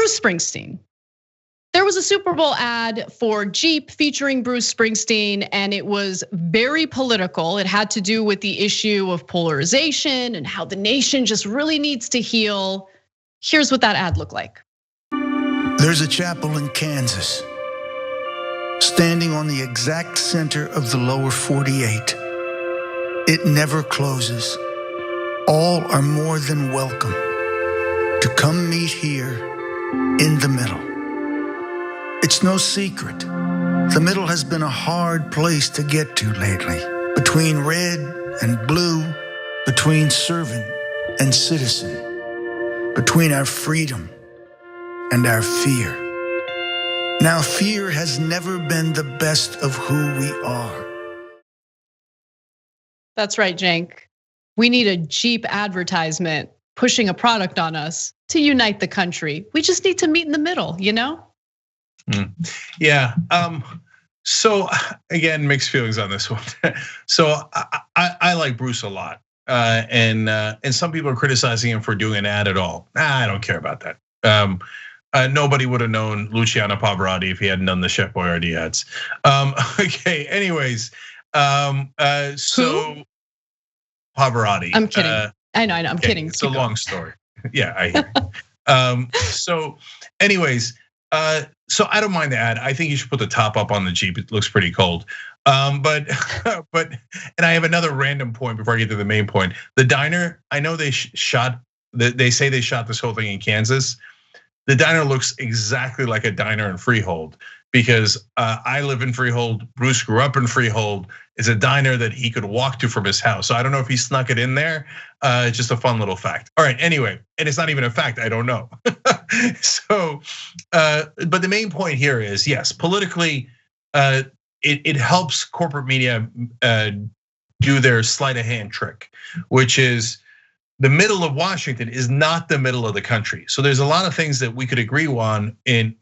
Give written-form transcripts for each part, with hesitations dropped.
Bruce Springsteen. There was a Super Bowl ad for Jeep featuring Bruce Springsteen, and it was very political. It had to do with the issue of polarization and how the nation just really needs to heal. Here's what that ad looked like. There's a chapel in Kansas, standing on the exact center of the lower 48. It never closes. All are more than welcome to come meet here in the middle. It's no secret. The middle has been a hard place to get to lately. Between red and blue, between servant and citizen, between our freedom and our fear. Now, fear has never been the best of who we are. That's right, Cenk. We need a Jeep advertisement pushing a product on us to unite the country. We just need to meet in the middle, you know? Yeah. So again, mixed feelings on this one. So I like Bruce a lot, and some people are criticizing him for doing an ad at all. I don't care about that. Nobody would have known Luciano Pavarotti if he hadn't done the Chef Boyardee ads. Okay. Anyways, so Who? Pavarotti. I'm kidding. I know. I'm kidding. It's a long story. Yeah, I hear. So, anyways. So I don't mind the ad. I think you should put the top up on the Jeep. It looks pretty cold. But and I have another random point before I get to the main point. The diner, I know they shot. They say they shot this whole thing in Kansas. The diner looks exactly like a diner in Freehold because I live in Freehold. Bruce grew up in Freehold. It's a diner that he could walk to from his house. So I don't know if he snuck it in there. It's just a fun little fact. All right, anyway, and it's not even a fact, I don't know. So, but the main point here is, yes, politically, it helps corporate media do their sleight of hand trick, which is the middle of Washington is not the middle of the country. So there's a lot of things that we could agree on in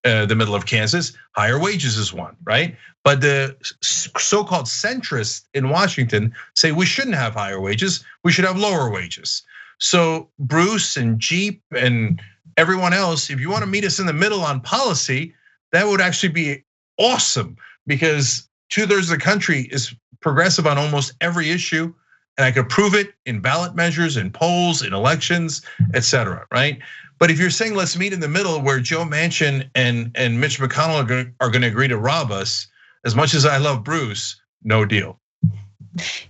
the middle of Kansas. Higher wages is one, right? But the so-called centrists in Washington say we shouldn't have higher wages, we should have lower wages. So Bruce and Jeep and everyone else, if you want to meet us in the middle on policy, that would actually be awesome because 2/3 of the country is progressive on almost every issue. And I could prove it in ballot measures, in polls, in elections, et cetera, right? But if you're saying let's meet in the middle where Joe Manchin and Mitch McConnell are gonna agree to rob us, as much as I love Bruce, no deal.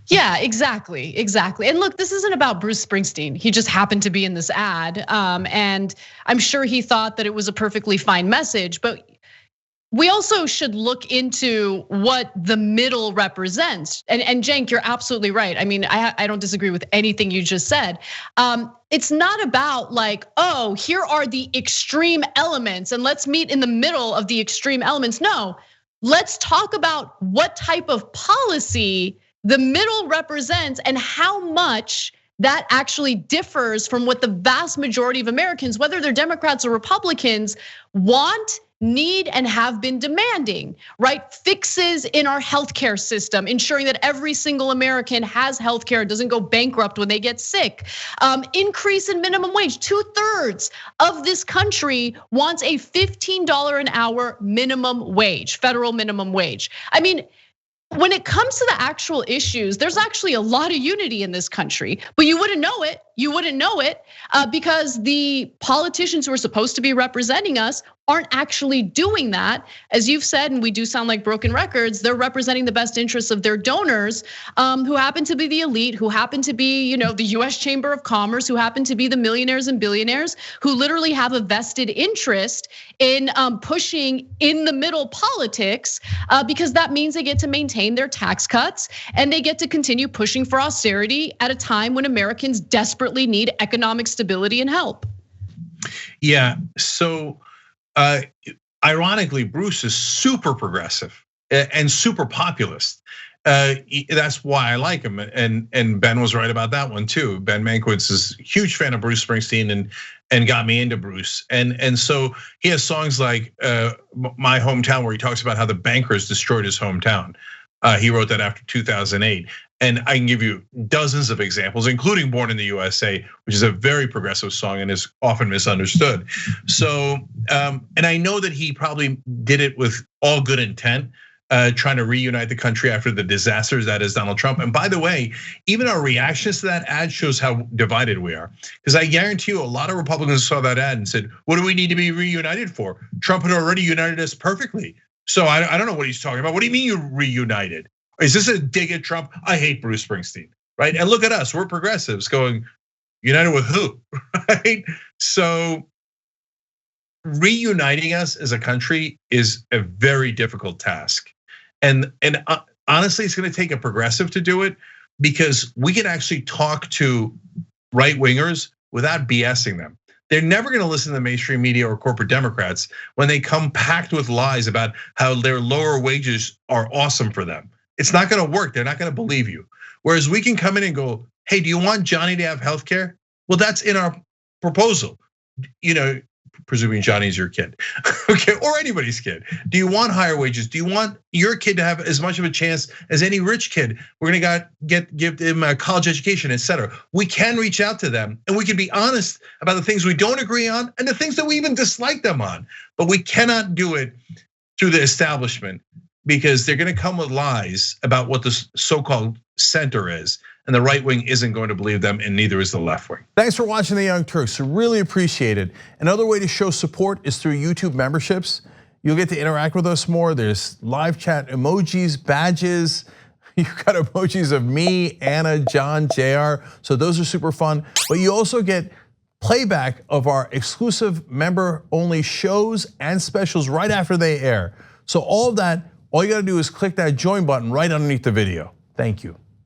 Yeah, exactly. And look, this isn't about Bruce Springsteen. He just happened to be in this ad. And I'm sure he thought that it was a perfectly fine message, but we also should look into what the middle represents. And Cenk, you're absolutely right. I mean, I don't disagree with anything you just said. It's not about like, oh, here are the extreme elements and let's meet in the middle of the extreme elements. No, let's talk about what type of policy the middle represents and how much that actually differs from what the vast majority of Americans, whether they're Democrats or Republicans, want, need, and have been demanding, right? Fixes in our healthcare system, ensuring that every single American has healthcare, doesn't go bankrupt when they get sick. Increase in minimum wage. 2/3 of this country wants a $15 an hour minimum wage, federal minimum wage. I mean, when it comes to the actual issues, there's actually a lot of unity in this country, but you wouldn't know it. You wouldn't know it because the politicians who are supposed to be representing us aren't actually doing that. As you've said, and we do sound like broken records, they're representing the best interests of their donors who happen to be the elite, who happen to be, the US Chamber of Commerce, who happen to be the millionaires and billionaires, who literally have a vested interest in pushing in the middle politics because that means they get to maintain their tax cuts and they get to continue pushing for austerity at a time when Americans desperately need economic stability and help. Yeah, so ironically, Bruce is super progressive and super populist. That's why I like him, and Ben was right about that one too. Ben Mankiewicz is a huge fan of Bruce Springsteen and got me into Bruce. And so he has songs like My Hometown, where he talks about how the bankers destroyed his hometown. He wrote that after 2008. And I can give you dozens of examples, including Born in the USA, which is a very progressive song and is often misunderstood. So, and I know that he probably did it with all good intent, trying to reunite the country after the disasters that is Donald Trump. And by the way, even our reactions to that ad shows how divided we are. Because I guarantee you a lot of Republicans saw that ad and said, what do we need to be reunited for? Trump had already united us perfectly. So I don't know what he's talking about. What do you mean you reunited? Is this a dig at Trump? I hate Bruce Springsteen, right? And look at us, we're progressives going, united with who, right? So reuniting us as a country is a very difficult task. And honestly, it's gonna take a progressive to do it because we can actually talk to right wingers without BSing them. They're never gonna listen to the mainstream media or corporate Democrats when they come packed with lies about how their lower wages are awesome for them. It's not gonna work, they're not gonna believe you. Whereas we can come in and go, hey, do you want Johnny to have healthcare? Well, that's in our proposal. Presuming Johnny's your kid, okay, or anybody's kid. Do you want higher wages? Do you want your kid to have as much of a chance as any rich kid? We're gonna give them a college education, etc. We can reach out to them and we can be honest about the things we don't agree on and the things that we even dislike them on. But we cannot do it through the establishment because they're gonna come with lies about what the so-called center is. And the right wing isn't going to believe them, and neither is the left wing. Thanks for watching the Young Turks. I really appreciate it. Another way to show support is through YouTube memberships. You'll get to interact with us more. There's live chat emojis, badges. You've got emojis of me, Anna, John, JR. So those are super fun. But you also get playback of our exclusive member-only shows and specials right after they air. So all of that, all you gotta do is click that join button right underneath the video. Thank you.